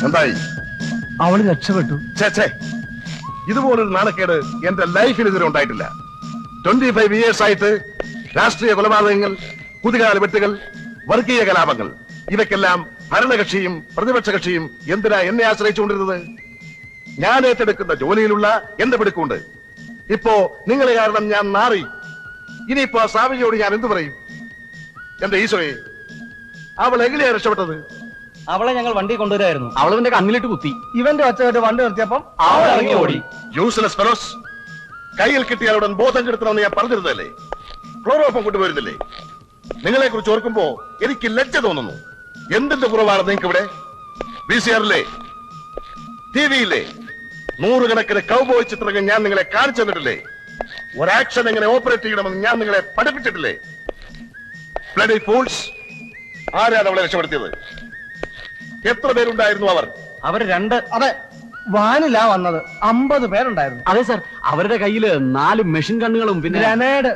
എന്തായി? അവള് രക്ഷപ്പെട്ടു. ഇതുപോലൊരു നാണക്കേട് എന്റെ ലൈഫിൽ ഇതുവരെ ഉണ്ടായിട്ടില്ല. 25 years ആയിട്ട് രാഷ്ട്രീയ കൊലപാതകങ്ങൾ, കുതികാല വെട്ടുകൾ, വർഗീയ കലാപങ്ങൾ, ഇവയ്ക്കെല്ലാം ഭരണകക്ഷിയും പ്രതിപക്ഷ കക്ഷിയും എന്തിനാ എന്നെ ആശ്രയിച്ചുകൊണ്ടിരുന്നത്? ഞാൻ ഏറ്റെടുക്കുന്ന ജോലിയിലുള്ള എന്റെ പിടുക്കുണ്ട്. ഇപ്പോ നിങ്ങളെ കാരണം ഞാൻ നാറി. ഇനിയിപ്പോ ആ സാവിയോട് ഞാൻ എന്തു പറയും? എന്റെ ഈശോയെ, അവൾ എങ്ങനെയാ രക്ഷപ്പെട്ടത്? അവളെ ഞങ്ങൾ വണ്ടി കൊണ്ടുവരായിരുന്നു. അവളവന്റെ കണ്ണിലിട്ട് കുത്തി. ഇവന്റെ ഒച്ചകെട്ട് വണ്ടി നിർത്തിയപ്പം അവൾ ഇറങ്ങി ഓടി. യൂസ്ലെസ് ഫെലോസ്, കയ്യിൽ കിട്ടിയാലുടൻ ബോധം കെടുത്തണമെന്ന് ഞാൻ പറഞ്ഞിരുന്നല്ലേ? ക്ലോറോഫോം കൊണ്ടുവരുന്നില്ലേ? നിങ്ങളെ കുറിച്ച് ഓർക്കുമ്പോ എനിക്ക് ലജ്ജ തോന്നുന്നു. എന്തിന്റെ കുറവാണ് നിങ്ങൾക്ക് ഇവിടെ? VCR-ലെ, TV-യിലെ നൂറുകണക്കിന് കൗബോയ് ചിത്രങ്ങൾ ഞാൻ നിങ്ങളെ കാണിച്ചു തന്നിട്ടില്ലേ? ഒരാക്ഷൻ എങ്ങനെ ഓപ്പറേറ്റ് ചെയ്യണമെന്ന് ഞാൻ നിങ്ങളെ പഠിപ്പിച്ചിട്ടില്ലേ? ബ്ലഡി ഫൂൾസ്, ആരാണ് അവളെ രക്ഷപ്പെടുത്തിയത്? എത്ര പേരുണ്ടായിരുന്നു അവർ? അവർ 2. അതെ, വാനിലാ വന്നത്. 50 പേരുണ്ടായിരുന്നു. അതെ സാർ, അവരുടെ കയ്യില് 4 മെഷീൻ ഗണ്ണുകളും പിന്നെ ഗ്രനേഡ്,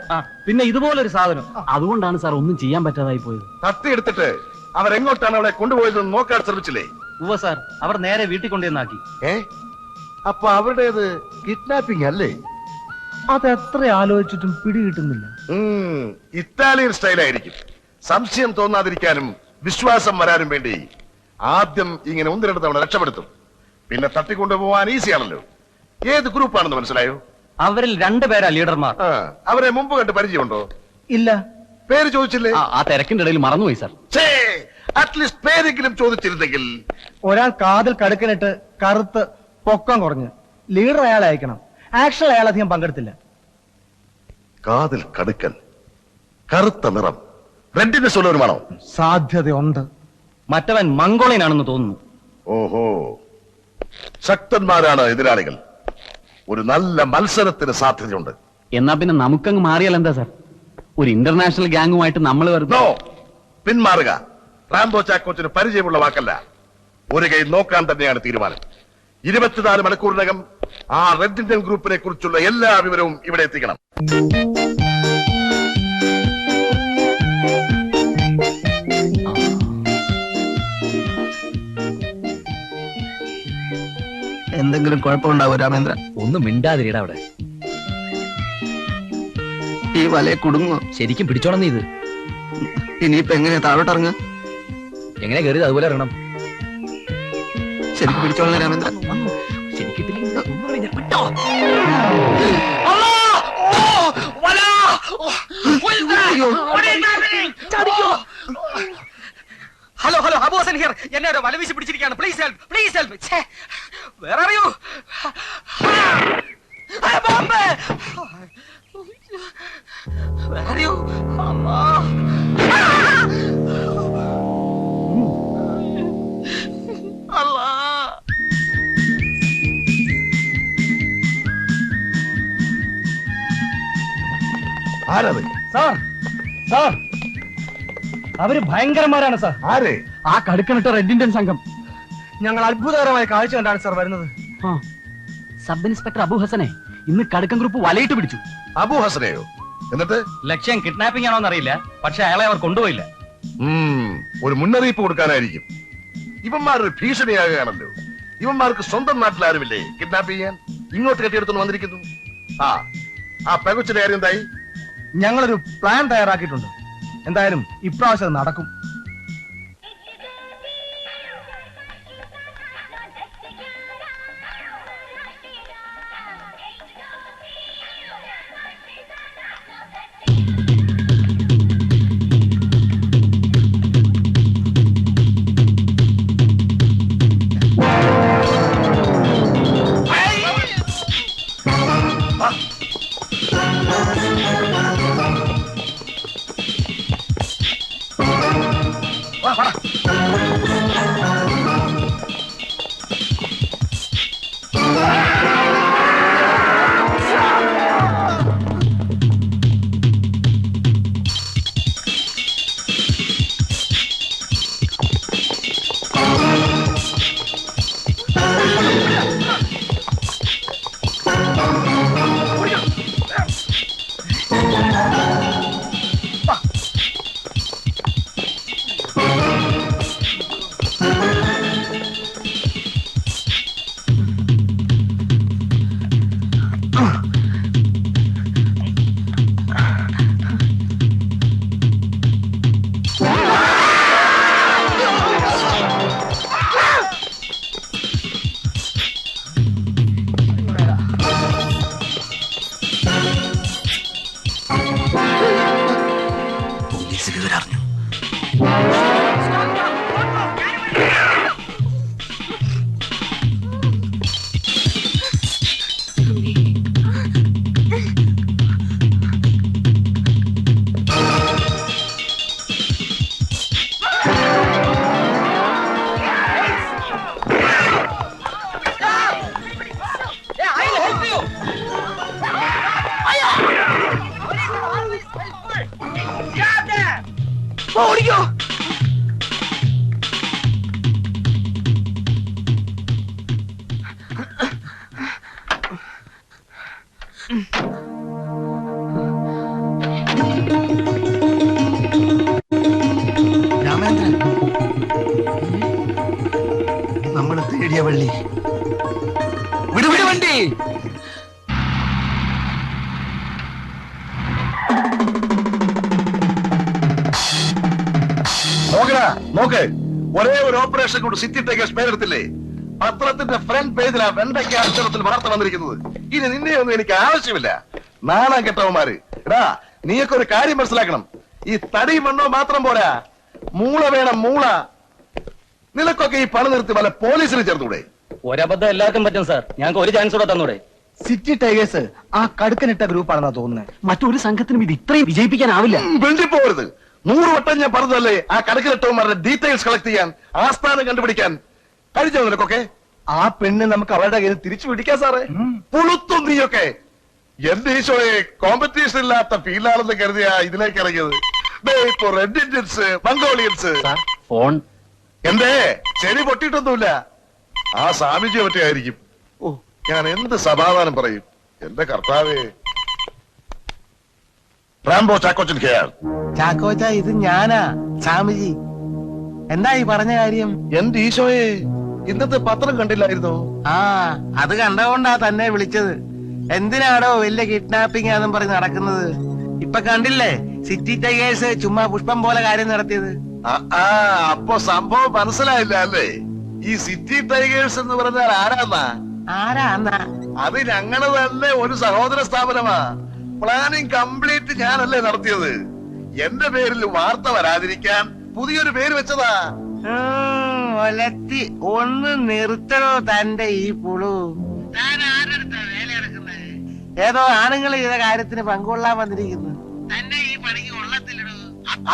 പിന്നെ ഇതുപോലൊരു സാധനം. അതുകൊണ്ടാണ് സാർ ഒന്നും ചെയ്യാൻ പറ്റാതായി പോയത്. തട്ടിയെടുത്തിട്ട് അവരെങ്ങോട്ടാണ് അവളെ കൊണ്ടുപോയതെന്ന് നോക്കാൻ ശ്രമിച്ചില്ലേ? ഉവ്വ സാർ, അവർ നേരെ വീട്ടിൽ കൊണ്ടുവന്നാക്കി. അപ്പൊ അവരുടേത് കിഡ്നാപ്പിംഗ് അല്ലേ? അതെത്ര ആലോചിച്ചിട്ടും പിടികിട്ടുന്നില്ല. ഇറ്റാലിയൻ സ്റ്റൈലായിരിക്കും. സംശയം തോന്നാതിരിക്കാനും വിശ്വാസം വരാനും വേണ്ടി ആദ്യം ഇങ്ങനെ 1-2 തവണ രക്ഷപ്പെടുത്തും. പിന്നെ തട്ടിക്കൊണ്ടുപോവാൻ ഈസിയാണല്ലോ. ഏത് ഗ്രൂപ്പാണെന്ന് മനസ്സിലായോ? അവരിൽ 2 പേരാ ലീഡർമാർ. അവരെ മുമ്പ് കണ്ട് പരിചയമുണ്ടോ? ഇല്ല. പേര് ചോദിച്ചില്ലേ? ആ തിരക്കിന്റെ ഇടയിൽ മറന്നുപോയി സാർ. അറ്റ്ലീസ്റ്റ് പേരെങ്കിലും ചോദിച്ചിരുന്നെങ്കിൽ. ഒരാൾ കാതിൽ കടുക്കനിട്ട് കറുത്ത് പൊക്കം കുറഞ്ഞ് ലീഡർ അയാളെ അയക്കണം. ആക്ഷൻ അയാൾ അധികം പങ്കെടുത്തില്ല. കാതിൽ കടുക്കൻ, കറുത്ത നിറം, റെഡിനെസ് ഉള്ളവരുമാണോ? സാധ്യതയുണ്ട്. മറ്റവൻ മംഗോളിയനാണെന്ന് തോന്നുന്നു. ഓഹോ, ശക്തന്മാരാണ് എതിരാളികൾ. ഒരു നല്ല മത്സരത്തിന് സാധ്യതയുണ്ട്. എന്നാ പിന്നെ നമുക്കങ്ങ് മാറിയാൽ എന്താ സാർ? ഒരു ഇന്റർനാഷണൽ ഗ്യാങ്ങുമായിട്ട് നമ്മൾ വരുന്നോ? പിന്മാറുക. റാംബോ ചാക്കോച്ചിന് പരിചയമുള്ള വാക്കല്ല. ഒരു കൈ നോക്കാൻ തന്നെയാണ് തീരുമാനം. 24 മണിക്കൂറിനകം ആ റെഡ് ഇന്ത്യൻ ഗ്രൂപ്പിനെ കുറിച്ചുള്ള എല്ലാ വിവരവും ഇവിടെ എത്തിക്കണം. എന്തെങ്കിലും കുഴപ്പമുണ്ടാവോ രാമേന്ദ്ര? ഒന്നും മിണ്ടാതിരിടാ അവിടെ. ഈ വലയെ കുടുങ്ങോ? ശരിക്കും പിടിച്ചോണം നീ ഇത്. ഇനിയിപ്പോ എങ്ങനെയാ താഴോട്ടിറങ്ങ? എങ്ങനെ കയറിയത് അതുപോലെ ഇറങ്ങണം. ശരിക്കും പിടിച്ചോളാം Ramendra. Hello hello, Abu Hasan here. എന്നെ ഒരു വല വീശി പിടിച്ചിരിക്കുകയാണ്. Please help, please help. Where are you? Bomb! Where are you? ആരത്? സാർ, സാർ, അവര് ഭയങ്കരന്മാരാണ് സാർ. ആര്? ആ കടുക്കനിട്ട റെഡ് ഇന്ത്യൻ സംഘം. ഞങ്ങൾ അത്ഭുതകരമായ കാഴ്ച കണ്ടാണ് സാർ വരുന്നത്. സബ് ഇൻസ്പെക്ടർ അബു ഹസനെ ഇന്ന് കടുക്കൻ ഗ്രൂപ്പ് വലയിട്ട് പിടിച്ചു. അബു ഹസനെയോ? എന്നിട്ട് ലക്ഷ്യം കിഡ്നാപ്പിംഗ് ആണോന്ന് അറിയില്ല, പക്ഷെ അയാളെ അവർ കൊണ്ടുപോയില്ല. ഒരു മുന്നറിയിപ്പ് കൊടുക്കാനായിരിക്കും. ഇവന്മാരൊരു ഭീഷണിയാകുകയാണല്ലോ. ഇവന്മാർക്ക് സ്വന്തം നാട്ടിൽ ആരുമില്ലേ കിഡ്നാപ്പ് ചെയ്യാൻ? ഇങ്ങോട്ട് കെട്ടിയെടുത്തു വന്നിരിക്കുന്നു. ആ പെകുച്ചിന്റെ കാര്യം എന്തായി? ഞങ്ങളൊരു പ്ലാൻ തയ്യാറാക്കിയിട്ടുണ്ട്. എന്തായാലും ഇപ്രാവശ്യം അത് നടക്കും. ഓടിക്കോ. രാമേന്ദ്രൻ, നമ്മൾ തേടിയ വള്ളി. വിടുവിട് വണ്ടി. നോക്കടാ നോക്ക്, ഒരേ ഒരു ഓപ്പറേഷൻ കൊണ്ട് സിറ്റി ടേക്കേഴ്സ് പേരെടുത്തില്ലേ? പത്രത്തിന്റെ ഫ്രണ്ട് പേജിലാ വെണ്ടയ്ക്ക അക്ഷരത്തിൽ വാർത്ത വന്നിരിക്കുന്നത്. ഇനി നിന്നെയൊന്നും എനിക്ക് ആവശ്യമില്ല. നാണം കെട്ടവന്മാര്. എടാ, നീയൊക്കെ ഒരു കാര്യം മനസ്സിലാക്കണം. ഈ തടി മണ്ണോ മാത്രം പോരാ, മൂള വേണം, മൂള. നിനക്കൊക്കെ ഈ പണി നിർത്തി വല്ല പോലീസിന് ചേർത്തൂടെ? ഒരബദ്ധം എല്ലാവർക്കും പറ്റും സാർ. ഞങ്ങൾക്ക് ഒരു ചാൻസ് കൂടെ തന്നൂടെ? സിറ്റി ടൈഗേഴ്സ് ആ കടുക്കനിട്ട ഗ്രൂപ്പാണെന്നാ തോന്നുന്നത്. മറ്റൊരു സംഘത്തിനും ഇത് ഇത്രയും വിജയിപ്പിക്കാനാവില്ല. വെണ്ടി പോകരുത്. 100 വട്ടം ഞാൻ പറഞ്ഞതല്ലേ ആ കടക്കിലിട്ടവന്മാരുടെ ഡീറ്റെയിൽസ് കളക്ട് ചെയ്യാൻ, ആസ്ഥാനം കണ്ടുപിടിക്കാൻ. കഴിച്ചോ നിനക്കൊക്കെ? ആ പെണ്ണ് നമുക്ക് അവരുടെ കയ്യിൽ തിരിച്ചു പിടിക്കാം സാറേ. പുളുത്തും നീയൊക്കെ. എന്റെ ഈശോയെ, കോമ്പറ്റീഷൻ ഇല്ലാത്ത ഫീൽഡാണെന്ന് കരുതിയാ ഇതിലേക്ക് ഇറങ്ങിയത്. ഇപ്പൊ റെഡ് ഇന്ത്യൻസ്, മംഗോളിയൻസ്. ഫോൺ എന്റെ ചെവി പൊട്ടിയിട്ടൊന്നുമില്ല. ആ സ്വാമിജിയെ പറ്റിയായിരിക്കും. ഓ, ഞാൻ എന്ത് സമാധാനം പറയും എന്റെ കർത്താവേ. Rambo Chackochan care. ചാക്കോച്ച, ഇത് ഞാനാ, സ്വാമിജി. എന്താ ഈ പറഞ്ഞ കാര്യം? എന്റെ ഈശോയെ, ഇന്നത്തെ പത്രം കണ്ടില്ലായിരുന്നോ? ആ, അത് കണ്ടതുകൊണ്ടാ തന്നെ വിളിച്ചത്. എന്തിനാടോ വലിയ കിഡ്നാപ്പിംഗ് ആണെന്നും പറഞ്ഞ് നടക്കുന്നത്? ഇപ്പൊ കണ്ടില്ലേ സിറ്റി ടൈഗേഴ്സ് ചുമ്മാ പുഷ്പം പോലെ കാര്യം നടത്തിയത്. അപ്പൊ സംഭവം മനസ്സിലായില്ല അല്ലേ? ഈ സിറ്റി ടൈഗേഴ്സ് എന്ന് പറഞ്ഞാൽ ആരാന്നാ? ആരാന്നാ? അത് ഞങ്ങള് തന്നെ ഒരു സഹോദര സ്ഥാപനമാ. പ്ലാനിങ് കംപ്ലീറ്റ് ഞാനല്ലേ നടത്തിയത്. എന്റെ പേരിൽ വാർത്ത വരാതിരിക്കാൻ പുതിയൊരു പേര് വെച്ചതാ. ഒലത്തി ഒന്ന് നിർത്തണോ തന്റെ ഈ പുളു? താൻ ആരെടുത്താ വേല എടുക്കുന്നത്? ഏതോ ആണുങ്ങൾ ചെയ്ത കാര്യത്തിന് പങ്കുകൊള്ളാൻ വന്നിരിക്കുന്നു. തന്നെ ഈ പണിക്ക് കൊള്ളത്തില്ലടോ.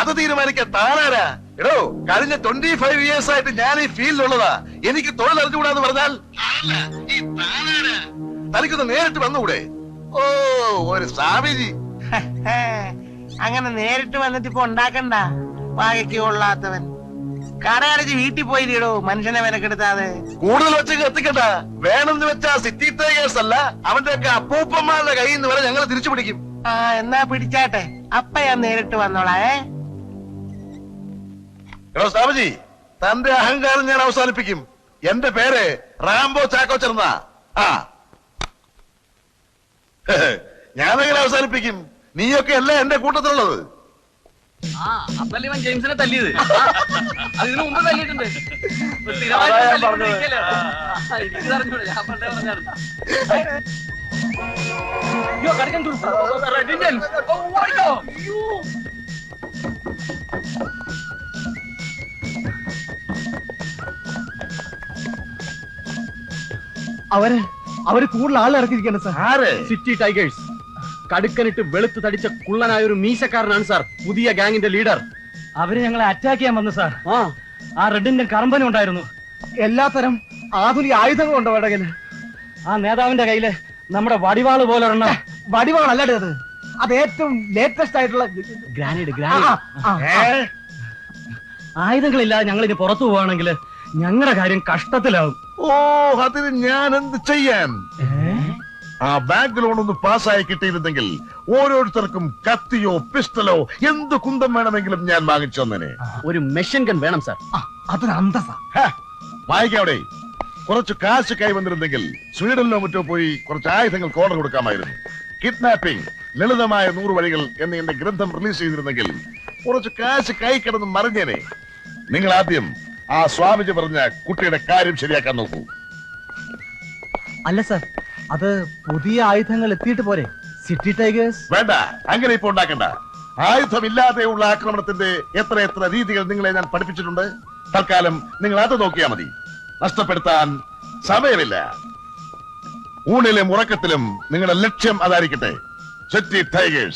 അത് തീരുമാനിക്കാൻ താനാരാ? എടോ, കഴിഞ്ഞ 25 years ആയിട്ട് ഞാൻ ഈ ഫീൽഡിലുള്ളതാ. എനിക്ക് തൊഴിൽ അറിഞ്ഞുകൂടാന്ന് പറഞ്ഞാൽ ഈ താനാരാ? തനിക്കൊന്ന് നേരിട്ട് വന്നുകൂടെ? ഓ, ഒരു സ്വാമിജി. അങ്ങനെ നേരിട്ട് വന്നിട്ട് ഇപ്പൊ ഉണ്ടാക്കണ്ട. വാഴയ്ക്ക് കൊള്ളാത്തവൻ. കടയടച്ച് വീട്ടിൽ പോയി തീടോ, മനുഷ്യനെ വിലക്കെടുത്താതെ. കൂടുതൽ വെച്ച് എത്തിക്കണ്ട. വേണമെന്ന് വെച്ചാ സിറ്റി ടൈഗേഴ്സ് അല്ല, അവന്റെ ഒക്കെ അപ്പൂപ്പന്മാരുടെ കയ്യിൽ നിന്ന് വരെ ഞങ്ങൾ തിരിച്ചു പിടിക്കും. ആ, എന്നാ പിടിച്ചാട്ടെ. അപ്പ ഞാൻ നേരിട്ട് വന്നോളാ. എടോ സ്വാമിജി, തന്റെ അഹങ്കാരം ഞാൻ അവസാനിപ്പിക്കും. എന്റെ പേര് റാംബോ ചാക്കോച്ചൻ എന്നാ. ആ, ഞാനെങ്ങനെ അവസാനിപ്പിക്കും? നീയൊക്കെ അല്ലേ എന്റെ കൂട്ടത്തിലുള്ളത്. അപ്പല്ലേ ഇവൻ ജെയിംസിനെ തല്ലിയത്? അതിനു മുമ്പ് തല്ലിയിട്ടുണ്ട്. അവര് കൂടുതൽ ആളിറക്കിയിരിക്കുന്നു സാർ. ആര്? City tigers. കടുക്കനിട്ട് വെളുത്തു തടിച്ച കുള്ളനായ ഒരു മീശക്കാരനാണ് സാർ പുതിയ ഗാങ്ങിന്റെ ലീഡർ. അവര് ഞങ്ങളെ അറ്റാക്ക് ചെയ്യാൻ വന്നു സാർ. ആ റെഡിന്റെ കറമ്പന ഉണ്ടായിരുന്നു. എല്ലാത്തരം ആധുനിക ആയുധങ്ങളും അവരുടെ കയ്യില്. ആ നേതാവിന്റെ കയ്യില് നമ്മുടെ വടിവാള് പോലെ ഒരെണ്ണം. വടിവാളല്ലേ അത്? അത് ഏറ്റവും ലേറ്റസ്റ്റ് ആയിട്ടുള്ള ഗ്രാനേഡ്. ആയുധങ്ങളില്ലാതെ ഞങ്ങൾ ഇനി പുറത്തു പോവാണെങ്കിൽ ഞങ്ങളുടെ കാര്യം കഷ്ടത്തിലാവും. ഓ, അതിന് ഞാൻ എന്ത് ചെയ്യാൻ? ആ ബാങ്ക് ലോൺ ഒന്ന് പാസ്സായി കിട്ടിയിരുന്നെങ്കിൽ ഓരോരുത്തർക്കും കത്തിയോ പിസ്റ്റലോ എന്ത് കുന്തം വേണമെങ്കിലും ഞാൻ വാങ്ങിച്ചു തന്നെ. ഒരു മെഷീൻ ഗൺ വേണം സാർ. അതൊരു അന്തസ്സാ. വായിക്കാവിടെ കുറച്ച് കാശ് കൈ വന്നിരുന്നെങ്കിൽ സ്വീഡനിലോ മറ്റോ പോയി കുറച്ച് ആയുധങ്ങൾക്ക് ഓർഡർ കൊടുക്കാമായിരുന്നു. കിഡ്നാപ്പിംഗ്, ലളിതമായ 100 വഴികൾ എന്ന് എന്റെ ഗ്രന്ഥം റിലീസ് ചെയ്തിരുന്നെങ്കിൽ കുറച്ച് കാശ് കൈ കിടന്ന് മറിഞ്ഞേനെ. നിങ്ങൾ ആദ്യം ആ സ്വാമിജി പറഞ്ഞ കുട്ടിയുടെ കാര്യം ശരിയാക്കാൻ നോക്കൂ. അല്ല സാർ, അത് പുതിയ ആയുധങ്ങൾ എത്തിയിട്ട് പോരെ? സിറ്റി ടൈഗേഴ്സ് വേണ്ട, അങ്ങനെ ഇപ്പൊ ഉണ്ടാക്കണ്ട. ആയുധമില്ലാതെയുള്ള ആക്രമണത്തിന്റെ എത്ര രീതികൾ നിങ്ങളെ ഞാൻ പഠിപ്പിച്ചിട്ടുണ്ട്. തൽക്കാലം നിങ്ങൾ അത് നോക്കിയാൽ മതി. നഷ്ടപ്പെടുത്താൻ സമയമില്ല. ഊണിലും ഉറക്കത്തിലും നിങ്ങളുടെ ലക്ഷ്യം അതായിരിക്കട്ടെ. City tigers.